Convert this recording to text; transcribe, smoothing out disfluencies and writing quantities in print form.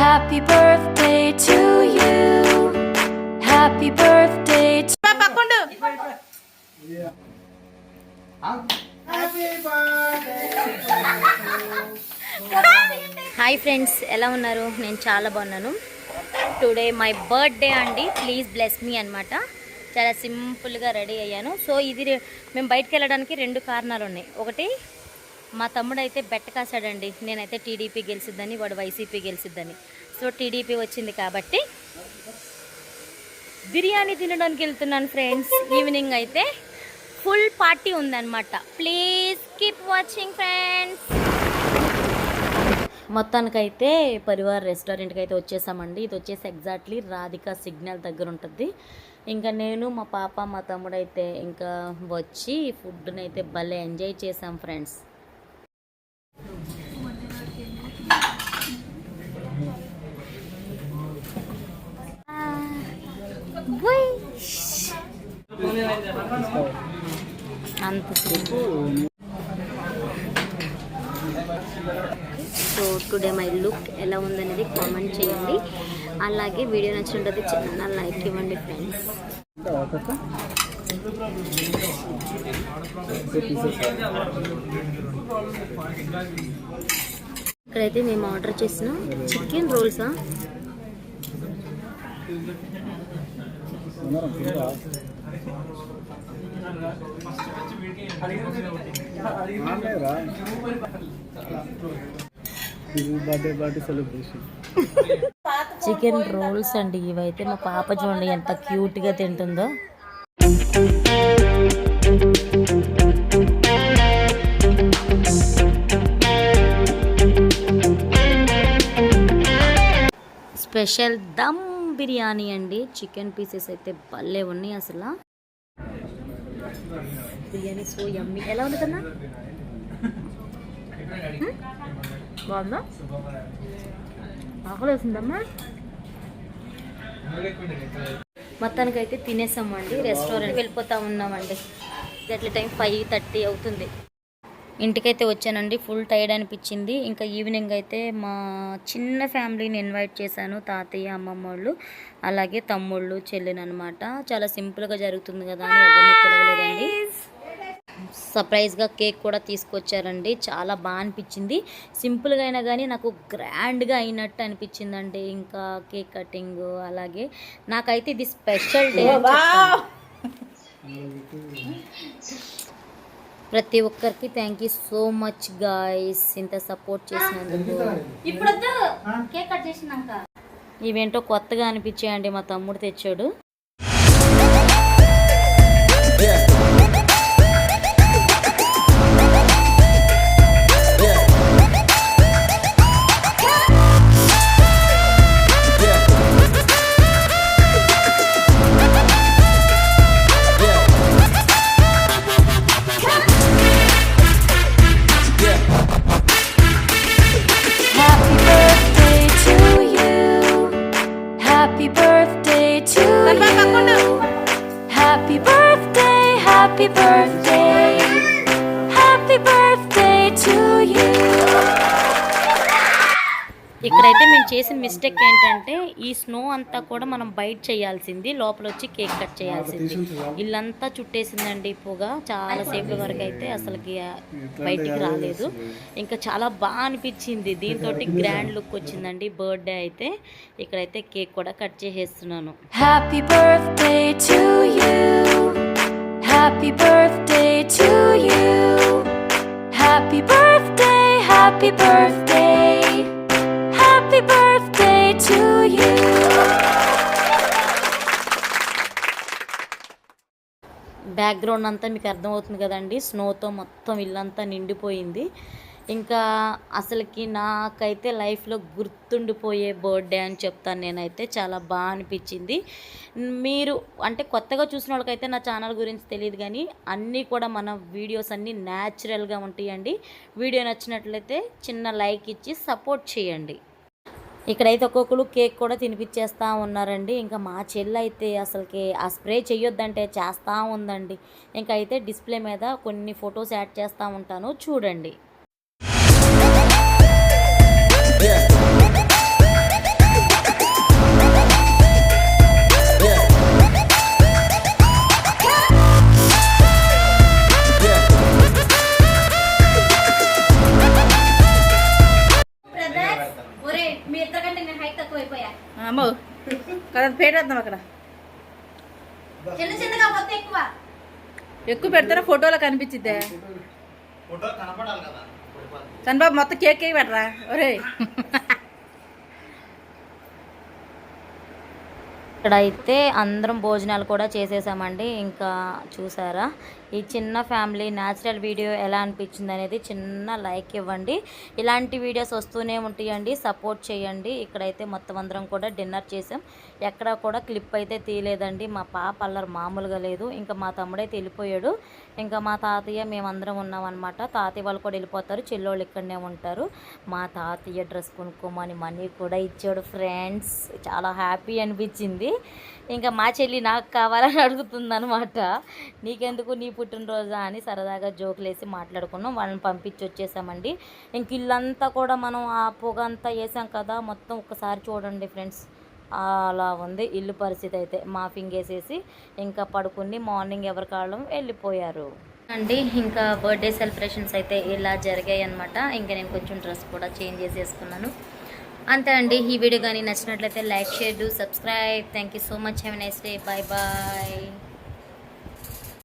Happy birthday to you. Happy birthday to పక్కండు. Hi friends, ఎలా ఉన్నారు? నేను చాలా బాగున్నాను. టుడే మై బర్త్డే అండి, ప్లీజ్ బ్లెస్ మీ అనమాట. చాలా సింపుల్గా రెడీ అయ్యాను. సో ఇది మేము బయటకు వెళ్ళడానికి 2 కారణాలు ఉన్నాయి. ఒకటి, మా తమ్ముడు అయితే బెట్ట కాసాడండి, నేనైతే టీడీపీ గెలిచిద్దని, వాడు వైసీపీ గెలిచిద్దని. సో టీడీపీ వచ్చింది కాబట్టి బిర్యానీ తినడానికి వెళ్తున్నాను ఫ్రెండ్స్. ఈవినింగ్ అయితే ఫుల్ పార్టీ ఉందన్నమాట. Please keep watching friends. మొత్తానికైతే పరివార్ రెస్టారెంట్కి అయితే వచ్చేసామండి. ఇది వచ్చేసి ఎగ్జాక్ట్లీ రాధిక సిగ్నల్ దగ్గర ఉంటుంది. ఇంకా నేను, మా పాప, మా తమ్ముడు అయితే ఇంకా వచ్చి ఫుడ్ని అయితే భలే ఎంజాయ్ చేసాం ఫ్రెండ్స్. అంతసేపు. సో టుడే మై లుక్ ఎలా ఉందనేది కామెంట్ చేయండి. అలాగే వీడియో నచ్చినట్లయితే చిన్న లైక్ ఇవ్వండి ఫ్రెండ్స్. ఇక్కడైతే మేము ఆర్డర్ చేసిన చికెన్ రోల్సా, చికెన్ రోల్స్ అండి ఇవైతే. మా పాప చూడండి ఎంత క్యూట్గా తింటుందో. స్పెషల్ దమ్ బిర్యానీ అండి. చికెన్ పీసెస్ అయితే భలే ఉన్నాయి అసలు. Biryani so yummy. ఎలా ఉంది కన్నా? బాగుందా? ఆకలి వేసిందమ్మా. మొత్తానికైతే తినేసామండి. రెస్టారెంట్కి వెళ్ళిపోతా ఉన్నామండి. ఎట్లా టైం 5:30 అవుతుంది. ఇంటికైతే వచ్చానండి. ఫుల్ టైర్డ్ అనిపించింది. ఇంకా ఈవినింగ్ అయితే మా చిన్న ఫ్యామిలీని ఇన్వైట్ చేశాను. తాతయ్య, అమ్మమ్మ వాళ్ళు, అలాగే తమ్ముళ్ళు, చెల్లిని అనమాట. చాలా సింపుల్గా జరుగుతుంది కదా అని ఎవరిని పిలవలేదండి. సర్ప్రైజ్గా కేక్ కూడా తీసుకొచ్చారండి. చాలా బాగా అనిపించింది. సింపుల్గా అయినా కానీ నాకు గ్రాండ్గా అయినట్టు అనిపించిందండి. ఇంకా కేక్ కటింగ్, అలాగే నాకైతే ఇది స్పెషల్ డే. ప్రతి ఒక్కరికి thank you so much guys, ఇంత సపోర్ట్ చేసినందుకు. ఇవేంటో కొత్తగా అనిపించాయండి. మా తమ్ముడు తెచ్చాడు. Happy birthday to you. Happy birthday, happy birthday. Happy birthday to you. ఇక్కడైతే మేము చేసిన మిస్టేక్ ఏంటంటే ఈ స్నో అంతా కూడా మనం బయట చేయాల్సింది, లోపల వచ్చి కేక్ కట్ చేయాల్సింది. ఇల్లంతా చుట్టేసిందండి పొగ. చాలాసేపు వరకు అయితే అసలుకి బయటికి రాలేదు. ఇంకా చాలా బాగా అనిపించింది. దీంతో గ్రాండ్ లుక్ వచ్చిందండి బర్త్డే అయితే. ఇక్కడైతే కేక్ కూడా కట్ చేసేస్తున్నాను. Happy birthday to you. Happy birthday to you. Happy birthday, happy birthday. Happy birthday to you. Background అంతా మీకు అర్థమవుతుంది కదండి. స్నోతో మొత్తం ఇల్లంతా నిండిపోయింది. ఇంకా అసలుకి నాకైతే లైఫ్లో గుర్తుండిపోయే బర్త్డే అని చెప్తాను నేనైతే. చాలా బాగా అనిపించింది. మీరు అంటే కొత్తగా చూసిన వాళ్ళకైతే నా ఛానల్ గురించి తెలియదు, కానీ అన్నీ కూడా మన వీడియోస్ అన్నీ న్యాచురల్గా ఉంటాయండి. వీడియో నచ్చినట్లయితే చిన్న లైక్ ఇచ్చి సపోర్ట్ చేయండి. ఇక్కడైతే ఒక్కొక్కరు కేక్ కూడా తినిపించేస్తూ ఉన్నారండి. ఇంకా మా చెల్లి అయితే అసలుకి ఆ స్ప్రే చేయొద్దంటే చేస్తూ ఉందండి. ఇంకా అయితే డిస్ప్లే మీద కొన్ని ఫొటోస్ యాడ్ చేస్తూ ఉంటాను, చూడండి. మీ ఇద్దరికంటే నేను హైట్ తక్కువైపోయా. అమ్మో కదా పెట్టేద్దాం అక్కడ. చిన్న చిన్నగా పోతే ఎక్కువ. ఎక్కువ పెడతారా ఫోటోలో కనిపించిద్దే. చంద్రబాబు మొత్తం కేక్ పెట్టరా ఒరే. ఇక్కడైతే అందరం భోజనాలు కూడా చేసేసామండి. ఇంకా చూసారా ఈ చిన్న ఫ్యామిలీ న్యాచురల్ వీడియో ఎలా అనిపించింది అనేది చిన్న లైక్ ఇవ్వండి. ఇలాంటి వీడియోస్ వస్తూనే ఉంటాయండి, సపోర్ట్ చేయండి. ఇక్కడైతే మొత్తం అందరం కూడా డిన్నర్ చేసాం. ఎక్కడ కూడా క్లిప్ అయితే తీయలేదండి. మా పాప అల్లరి మామూలుగా లేదు. ఇంకా మా తమ్ముడైతే వెళ్ళిపోయాడు. ఇంకా మా తాతయ్య మేమందరం ఉన్నామన్నమాట. తాతయ్య వాళ్ళు కూడా వెళ్ళిపోతారు, చెల్లోళ్ళు ఇక్కడనే ఉంటారు. మా తాతయ్య డ్రెస్ కొనుక్కోమని మనీ కూడా ఇచ్చాడు ఫ్రెండ్స్. చాలా హ్యాపీ అనిపించింది. ఇంకా మా చెల్లి నాకు కావాలని అడుగుతుంది అనమాట. నీకెందుకు, నీ పుట్టినరోజా అని సరదాగా జోకులేసి మాట్లాడుకున్నాం. వాళ్ళని పంపించి వచ్చేసామండి. ఇంక ఇల్లంతా కూడా మనం ఆ పొగ అంతా వేసాం కదా, మొత్తం ఒక్కసారి చూడండి ఫ్రెండ్స్. అలా ఉంది ఇల్లు పరిస్థితి అయితే. మాఫింగ్ వేసేసి ఇంకా పడుకుని మార్నింగ్ ఎవరి కాళ్ళం వెళ్ళిపోయారు అండి. ఇంకా బర్త్డే సెలబ్రేషన్స్ అయితే ఇలా జరిగాయి అనమాట. ఇంకా నేను కొంచెం డ్రెస్ కూడా చేంజ్ చేసేసుకున్నాను. అంతే అండి. ఈ వీడియో కానీ నచ్చినట్లయితే like, share, do subscribe. Thank you so much. Have a nice day. Bye bye.